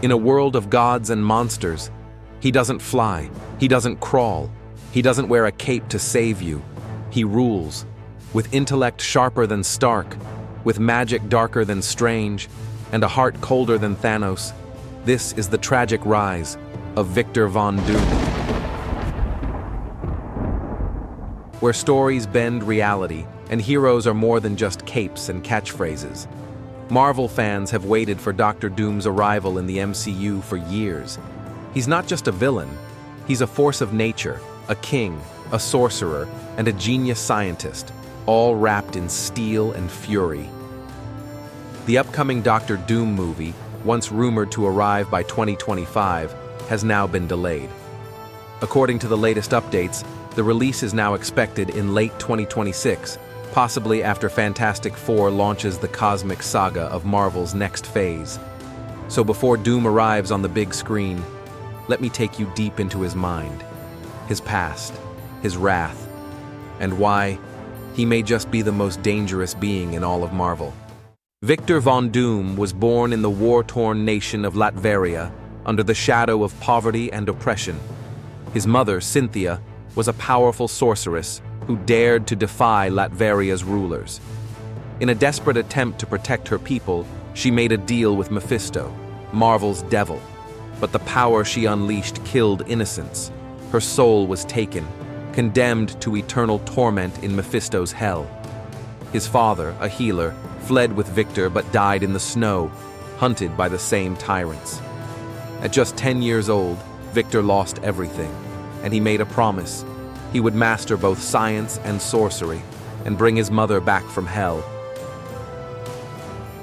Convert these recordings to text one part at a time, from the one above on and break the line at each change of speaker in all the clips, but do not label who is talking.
In a world of gods and monsters, he doesn't fly, he doesn't crawl, he doesn't wear a cape to save you. He rules, with intellect sharper than Stark, with magic darker than Strange, and a heart colder than Thanos. This is the tragic rise of Victor Von Doom. Where stories bend reality, and heroes are more than just capes and catchphrases. Marvel fans have waited for Doctor Doom's arrival in the MCU for years. He's not just a villain, he's a force of nature, a king, a sorcerer, and a genius scientist, all wrapped in steel and fury. The upcoming Doctor Doom movie, once rumored to arrive by 2025, has now been delayed. According to the latest updates, the release is now expected in late 2026, possibly after Fantastic Four launches the cosmic saga of Marvel's next phase. So before Doom arrives on the big screen, let me take you deep into his mind, his past, his wrath, and why he may just be the most dangerous being in all of Marvel. Victor Von Doom was born in the war-torn nation of Latveria under the shadow of poverty and oppression. His mother, Cynthia, was a powerful sorceress who dared to defy Latveria's rulers. In a desperate attempt to protect her people, she made a deal with Mephisto, Marvel's devil. But the power she unleashed killed innocents. Her soul was taken, condemned to eternal torment in Mephisto's hell. His father, a healer, fled with Victor but died in the snow, hunted by the same tyrants. At just 10 years old, Victor lost everything, and he made a promise. He would master both science and sorcery, and bring his mother back from hell.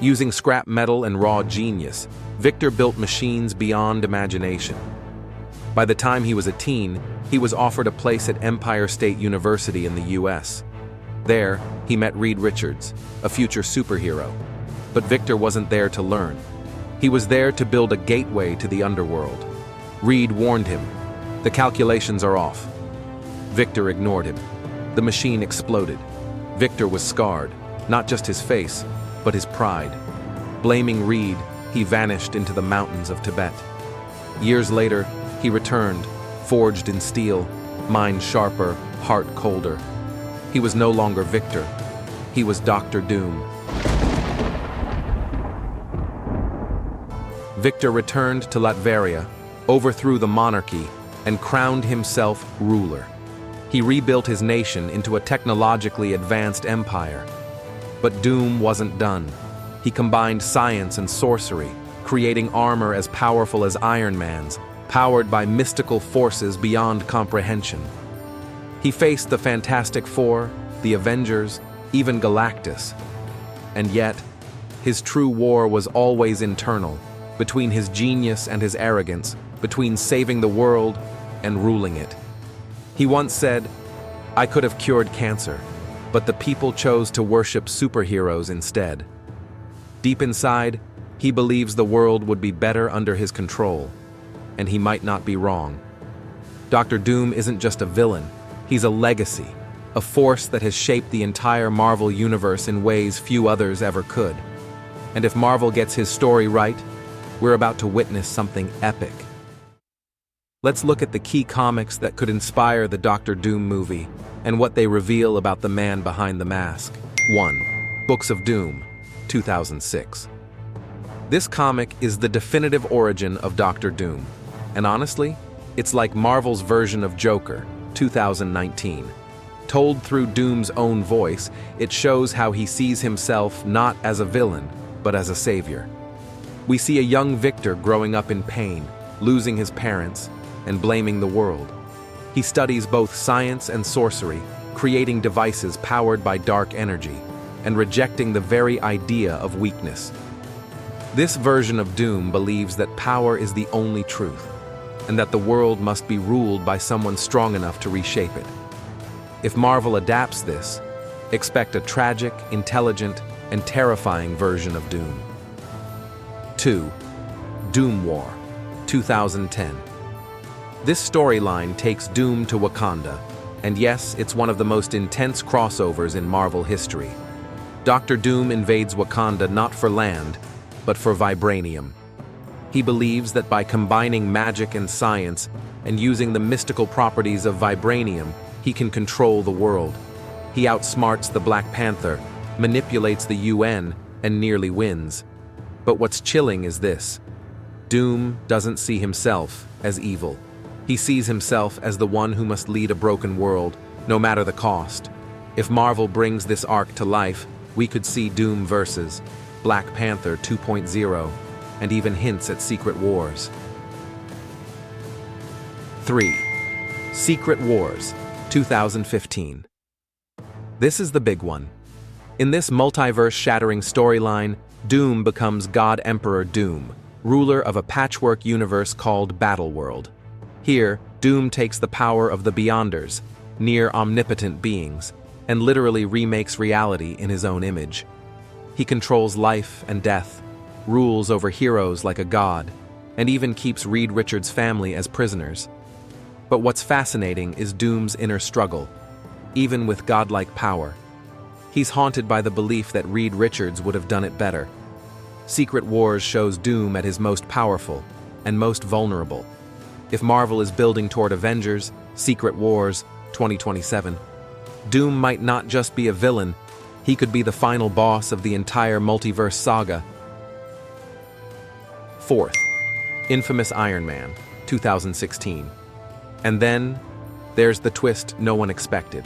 Using scrap metal and raw genius, Victor built machines beyond imagination. By the time he was a teen, he was offered a place at Empire State University in the US. There, he met Reed Richards, a future superhero. But Victor wasn't there to learn. He was there to build a gateway to the underworld. Reed warned him, "The calculations are off." Victor ignored him. The machine exploded. Victor was scarred, not just his face, but his pride. Blaming Reed, he vanished into the mountains of Tibet. Years later, he returned, forged in steel, mind sharper, heart colder. He was no longer Victor. He was Doctor Doom. Victor returned to Latveria, overthrew the monarchy, and crowned himself ruler. He rebuilt his nation into a technologically advanced empire. But Doom wasn't done. He combined science and sorcery, creating armor as powerful as Iron Man's, powered by mystical forces beyond comprehension. He faced the Fantastic Four, the Avengers, even Galactus. And yet, his true war was always internal, between his genius and his arrogance, between saving the world and ruling it. He once said, "I could have cured cancer, but the people chose to worship superheroes instead." Deep inside, he believes the world would be better under his control, and he might not be wrong. Doctor Doom isn't just a villain, he's a legacy, a force that has shaped the entire Marvel universe in ways few others ever could. And if Marvel gets his story right, we're about to witness something epic. Let's look at the key comics that could inspire the Doctor Doom movie and what they reveal about the man behind the mask. 1. Books of Doom, 2006. This comic is the definitive origin of Doctor Doom, and honestly, it's like Marvel's version of Joker, 2019. Told through Doom's own voice, it shows how he sees himself not as a villain, but as a savior. We see a young Victor growing up in pain, losing his parents, and blaming the world. He studies both science and sorcery, creating devices powered by dark energy, and rejecting the very idea of weakness. This version of Doom believes that power is the only truth, and that the world must be ruled by someone strong enough to reshape it. If Marvel adapts this, expect a tragic, intelligent, and terrifying version of Doom. 2. Doomwar, 2010. This storyline takes Doom to Wakanda, and yes, it's one of the most intense crossovers in Marvel history. Doctor Doom invades Wakanda not for land, but for vibranium. He believes that by combining magic and science and using the mystical properties of vibranium, he can control the world. He outsmarts the Black Panther, manipulates the UN, and nearly wins. But what's chilling is this. Doom doesn't see himself as evil. He sees himself as the one who must lead a broken world, no matter the cost. If Marvel brings this arc to life, we could see Doom versus Black Panther 2.0, and even hints at Secret Wars. 3. Secret Wars, 2015. This is the big one. In this multiverse-shattering storyline, Doom becomes God Emperor Doom, ruler of a patchwork universe called Battleworld. Here, Doom takes the power of the Beyonders, near omnipotent beings, and literally remakes reality in his own image. He controls life and death, rules over heroes like a god, and even keeps Reed Richards' family as prisoners. But what's fascinating is Doom's inner struggle. Even with godlike power, he's haunted by the belief that Reed Richards would have done it better. Secret Wars shows Doom at his most powerful and most vulnerable. If Marvel is building toward Avengers, Secret Wars 2027, Doom might not just be a villain, he could be the final boss of the entire multiverse saga. 4th, infamous Iron Man 2016. And then, there's the twist no one expected.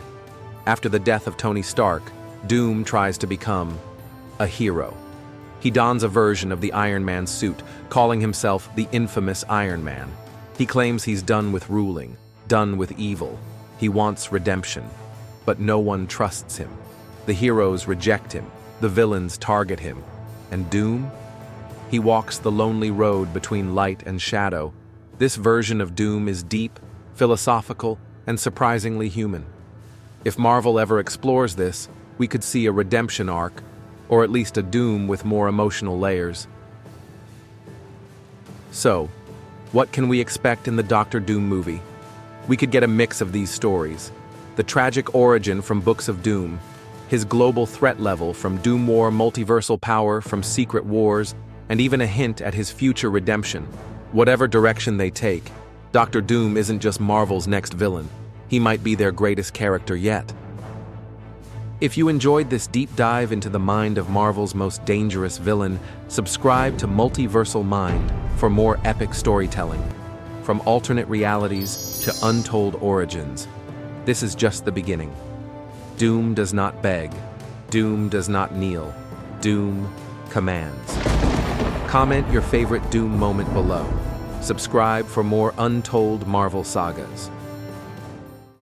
After the death of Tony Stark, Doom tries to become a hero. He dons a version of the Iron Man suit, calling himself the infamous Iron Man. He claims he's done with ruling, done with evil. He wants redemption. But no one trusts him. The heroes reject him, the villains target him. And Doom? He walks the lonely road between light and shadow. This version of Doom is deep, philosophical, and surprisingly human. If Marvel ever explores this, we could see a redemption arc, or at least a Doom with more emotional layers. So, what can we expect in the Doctor Doom movie? We could get a mix of these stories. The tragic origin from Books of Doom, his global threat level from Doomwar multiversal power from Secret Wars, and even a hint at his future redemption. Whatever direction they take, Doctor Doom isn't just Marvel's next villain. He might be their greatest character yet. If you enjoyed this deep dive into the mind of Marvel's most dangerous villain, subscribe to Multiversal Mind for more epic storytelling. From alternate realities to untold origins, this is just the beginning. Doom does not beg. Doom does not kneel. Doom commands. Comment your favorite Doom moment below. Subscribe for more untold Marvel sagas.